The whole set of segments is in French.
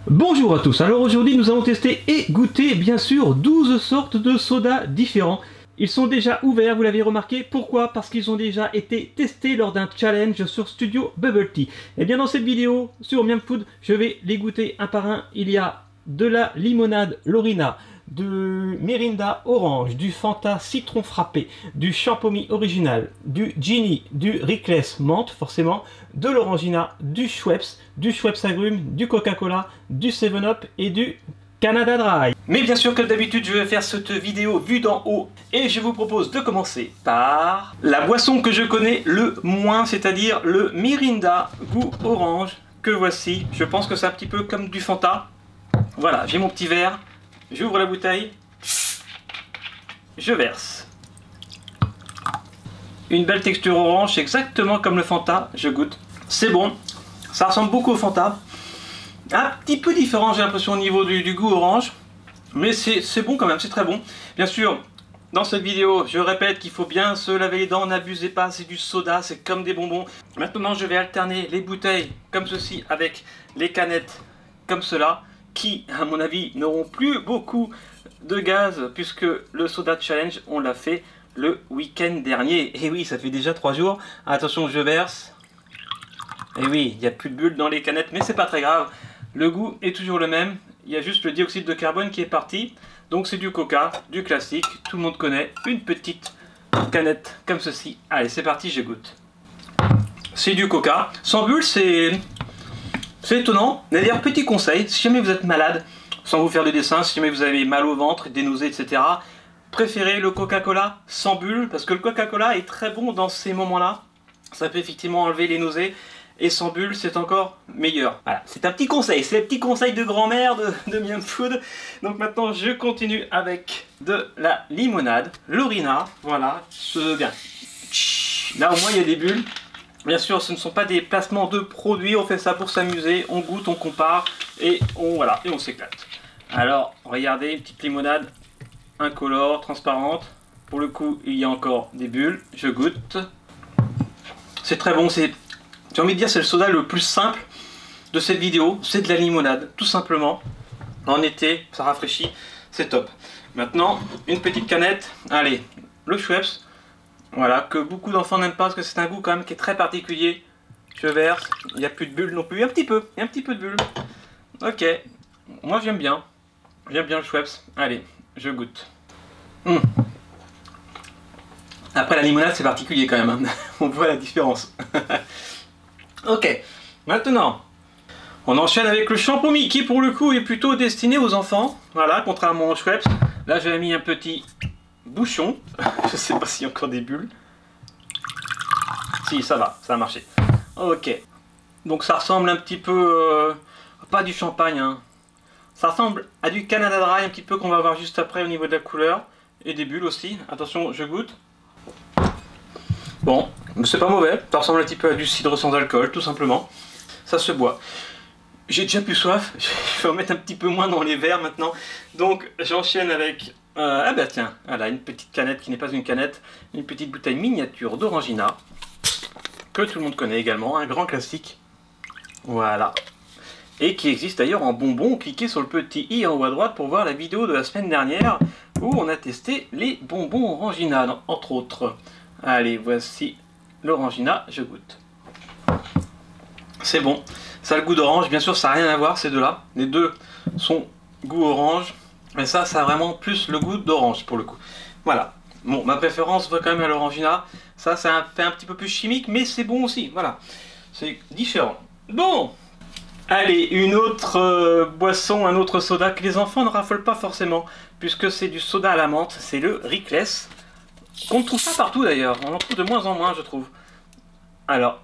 Bonjour à tous, alors aujourd'hui nous allons tester et goûter bien sûr 12 sortes de sodas différents. Ils sont déjà ouverts, vous l'avez remarqué, pourquoi? Parce qu'ils ont déjà été testés lors d'un challenge sur Studio Bubble Tea. Et bien dans cette vidéo sur Miam Food, je vais les goûter un par un. Il y a de la limonade Lorina, du Mirinda Orange, du Fanta Citron Frappé, du Champomy Original, du Genie, du Rickless Menthe forcément, de l'Orangina, du Schweppes Agrumes, du Coca-Cola, du 7-Up et du Canada Dry. Mais bien sûr, comme d'habitude, je vais faire cette vidéo vue d'en haut et je vous propose de commencer par la boisson que je connais le moins, c'est-à-dire le Mirinda goût orange que voici. Je pense que c'est un petit peu comme du Fanta. Voilà, j'ai mon petit verre, j'ouvre la bouteille, je verse. Une belle texture orange, exactement comme le Fanta, je goûte. C'est bon, ça ressemble beaucoup au Fanta. Un petit peu différent, j'ai l'impression, au niveau du goût orange. Mais c'est bon quand même, c'est très bon. Bien sûr, dans cette vidéo, je répète qu'il faut bien se laver les dents, n'abusez pas, c'est du soda, c'est comme des bonbons. Maintenant, je vais alterner les bouteilles comme ceci avec les canettes comme cela, qui, à mon avis, n'auront plus beaucoup de gaz, puisque le Soda Challenge, on l'a fait le week-end dernier. Et oui, ça fait déjà 3 jours. Attention, je verse. Et oui, il n'y a plus de bulles dans les canettes, mais c'est pas très grave. Le goût est toujours le même. Il y a juste le dioxyde de carbone qui est parti. Donc c'est du coca, du classique, tout le monde connaît. Une petite canette comme ceci. Allez, c'est parti, je goûte. C'est du coca. Sans bulles, c'est étonnant. D'ailleurs, petit conseil, si jamais vous êtes malade, sans vous faire de dessin, si jamais vous avez mal au ventre, des nausées, etc., préférez le Coca-Cola sans bulles, parce que le Coca-Cola est très bon dans ces moments-là. Ça peut effectivement enlever les nausées, et sans bulles, c'est encore meilleur. Voilà, c'est un petit conseil, c'est le petit conseil de grand-mère de Miam Food. Donc maintenant, je continue avec de la limonade, Lorina, voilà, bien. Là, au moins, il y a des bulles. Bien sûr, ce ne sont pas des placements de produits, on fait ça pour s'amuser, on goûte, on compare et on s'éclate. Alors, regardez, une petite limonade incolore, transparente. Pour le coup, il y a encore des bulles, je goûte. C'est très bon, j'ai envie de dire c'est le soda le plus simple de cette vidéo, c'est de la limonade, tout simplement. En été, ça rafraîchit, c'est top. Maintenant, une petite canette, allez, le Schweppes. Voilà, que beaucoup d'enfants n'aiment pas parce que c'est un goût quand même qui est très particulier. Je verse, il n'y a plus de bulles non plus, un petit peu de bulles. Ok, moi j'aime bien le Schweppes. Allez, je goûte. Après la limonade c'est particulier quand même, hein. On voit la différence. Ok, maintenant, on enchaîne avec le Champomy qui pour le coup est plutôt destiné aux enfants. Voilà, contrairement au Schweppes. Là j'avais mis un petit bouchon, je sais pas s'il y a encore des bulles. Si, ça va, ça a marché. Ok. Donc ça ressemble un petit peu... pas du champagne, hein. Ça ressemble à du Canada Dry, un petit peu qu'on va voir juste après au niveau de la couleur. Et des bulles aussi. Attention, je goûte. Bon, c'est pas mauvais. Ça ressemble un petit peu à du cidre sans alcool, tout simplement. Ça se boit. J'ai déjà plus soif. Je vais en mettre un petit peu moins dans les verres maintenant. Donc j'enchaîne avec... ah bah tiens, voilà, une petite canette qui n'est pas une canette, une petite bouteille miniature d'Orangina, que tout le monde connaît également, un grand classique, voilà, et qui existe d'ailleurs en bonbons. Cliquez sur le petit i en haut à droite pour voir la vidéo de la semaine dernière, où on a testé les bonbons Orangina, entre autres. Allez, voici l'Orangina, je goûte. C'est bon, ça a le goût d'orange, bien sûr ça n'a rien à voir ces deux-là, les deux sont goût orange. Mais ça a vraiment plus le goût d'orange pour le coup. Voilà. Bon, ma préférence va quand même à l'Orangina. Ça fait un petit peu plus chimique, mais c'est bon aussi. Voilà. C'est différent. Bon. Allez, une autre boisson, un autre soda que les enfants ne raffolent pas forcément, puisque c'est du soda à la menthe. C'est le Rickless. Qu'on ne trouve pas partout d'ailleurs. On en trouve de moins en moins, je trouve. Alors,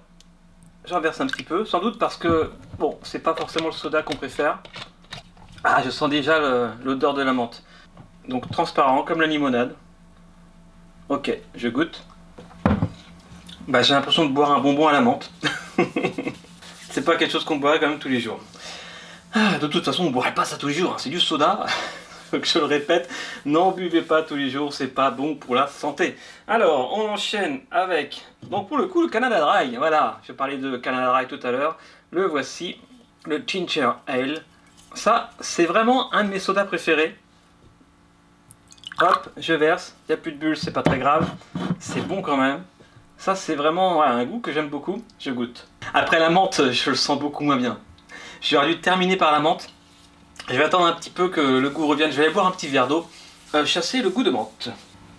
j'en verse un petit peu. Sans doute parce que, bon, c'est pas forcément le soda qu'on préfère. Ah, je sens déjà l'odeur de la menthe. Donc transparent, comme la limonade. Ok, je goûte. Bah, j'ai l'impression de boire un bonbon à la menthe. C'est pas quelque chose qu'on boirait quand même tous les jours. Ah, de toute façon, on ne boirait pas ça tous les jours, hein. C'est du soda. Donc je le répète, n'en buvez pas tous les jours, c'est pas bon pour la santé. Alors, on enchaîne avec, donc pour le coup, le Canada Dry. Voilà, je parlais de Canada Dry tout à l'heure. Le voici, le Ginger Ale. Ça, c'est vraiment un de mes sodas préférés. Hop, je verse. Il n'y a plus de bulles, c'est pas très grave. C'est bon quand même. Ça, c'est vraiment ouais, un goût que j'aime beaucoup. Je goûte. Après la menthe, je le sens beaucoup moins bien. J'aurais dû terminer par la menthe. Je vais attendre un petit peu que le goût revienne. Je vais aller boire un petit verre d'eau. Chasser le goût de menthe.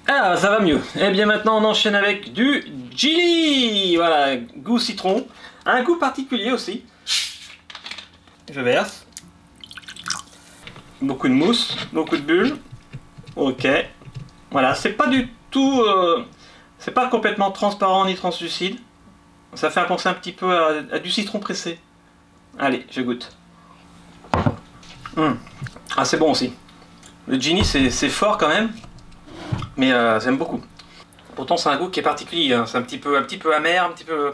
Ah, ça va mieux. Et bien maintenant, on enchaîne avec du Genie. Voilà, goût citron. Un goût particulier aussi. Je verse. Beaucoup de mousse, beaucoup de bulles. Ok. Voilà, c'est pas du tout... c'est pas complètement transparent ni translucide. Ça fait penser un petit peu à du citron pressé. Allez, je goûte. Ah, c'est bon aussi. Le Genie, c'est fort quand même. Mais j'aime beaucoup. Pourtant, c'est un goût qui est particulier. Hein. C'est un petit peu amer, un petit peu...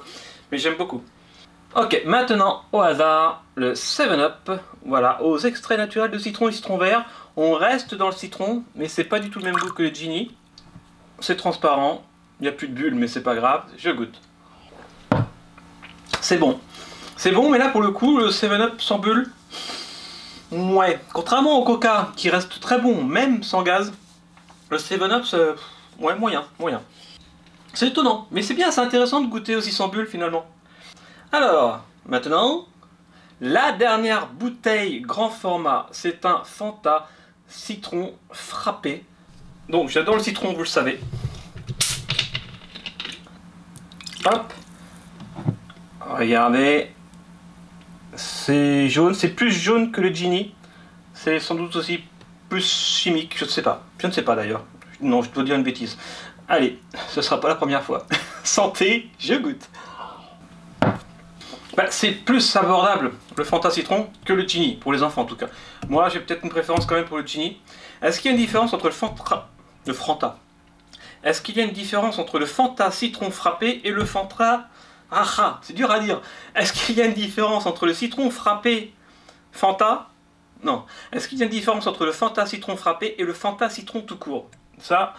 Mais j'aime beaucoup. Ok, maintenant, au hasard, le 7-Up. Voilà, aux extraits naturels de citron et citron vert. On reste dans le citron, mais c'est pas du tout le même goût que le Genie. C'est transparent. Il n'y a plus de bulles, mais c'est pas grave. Je goûte. C'est bon. C'est bon, mais là, pour le coup, le 7-Up sans bulles... Ouais, contrairement au Coca, qui reste très bon, même sans gaz, le 7-Up, ouais, moyen. C'est étonnant, mais c'est bien, c'est intéressant de goûter aussi sans bulles, finalement. Alors, maintenant, la dernière bouteille grand format, c'est un Fanta citron frappé. Donc, j'adore le citron, vous le savez. Hop. Regardez. C'est jaune, c'est plus jaune que le Genie. C'est sans doute aussi plus chimique, je ne sais pas. Je ne sais pas d'ailleurs. Non, je dois dire une bêtise. Allez, ce sera pas la première fois. Santé, je goûte. Bah, c'est plus abordable le Fanta citron que le Genie, pour les enfants en tout cas. Moi, j'ai peut-être une préférence quand même pour le Genie. Est-ce qu'il y a une différence entre le Fanta Est-ce qu'il y a une différence entre le Fanta citron frappé et le Fanta... Ah, c'est dur à dire. Est-ce qu'il y a une différence entre le citron frappé Fanta? Non. Est-ce qu'il y a une différence entre le Fanta citron frappé et le Fanta citron tout court? Ça,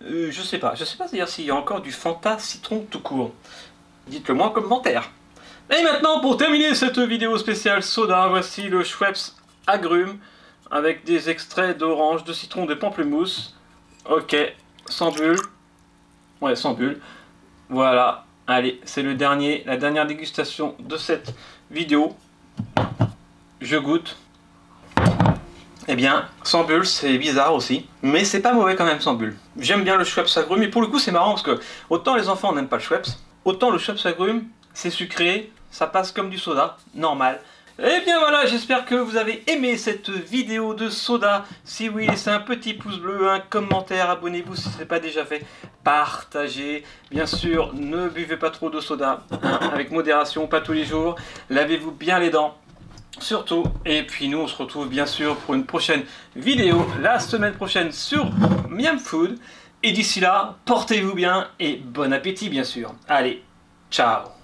je sais pas. Je sais pas d'ailleurs s'il y a encore du Fanta citron tout court. Dites-le moi en commentaire. Et maintenant, pour terminer cette vidéo spéciale soda, voici le Schweppes agrumes avec des extraits d'orange, de citron, de pamplemousse. Ok, sans bulles. Ouais, sans bulles. Voilà. Allez, c'est la dernière dégustation de cette vidéo. Je goûte. Eh bien, sans bulles, c'est bizarre aussi. Mais c'est pas mauvais quand même sans bulles. J'aime bien le Schweppes agrumes, mais pour le coup c'est marrant parce que autant les enfants n'aiment pas le Schweppes, autant le Schweppes agrumes, c'est sucré, ça passe comme du soda, normal. Et bien voilà, j'espère que vous avez aimé cette vidéo de soda. Si oui, laissez un petit pouce bleu, un commentaire, abonnez-vous si ce n'est pas déjà fait. Partagez. Bien sûr, ne buvez pas trop de soda, hein, avec modération, pas tous les jours. Lavez-vous bien les dents, surtout. Et puis nous, on se retrouve bien sûr pour une prochaine vidéo, la semaine prochaine sur Miam Food. Et d'ici là, portez-vous bien et bon appétit bien sûr. Allez, ciao!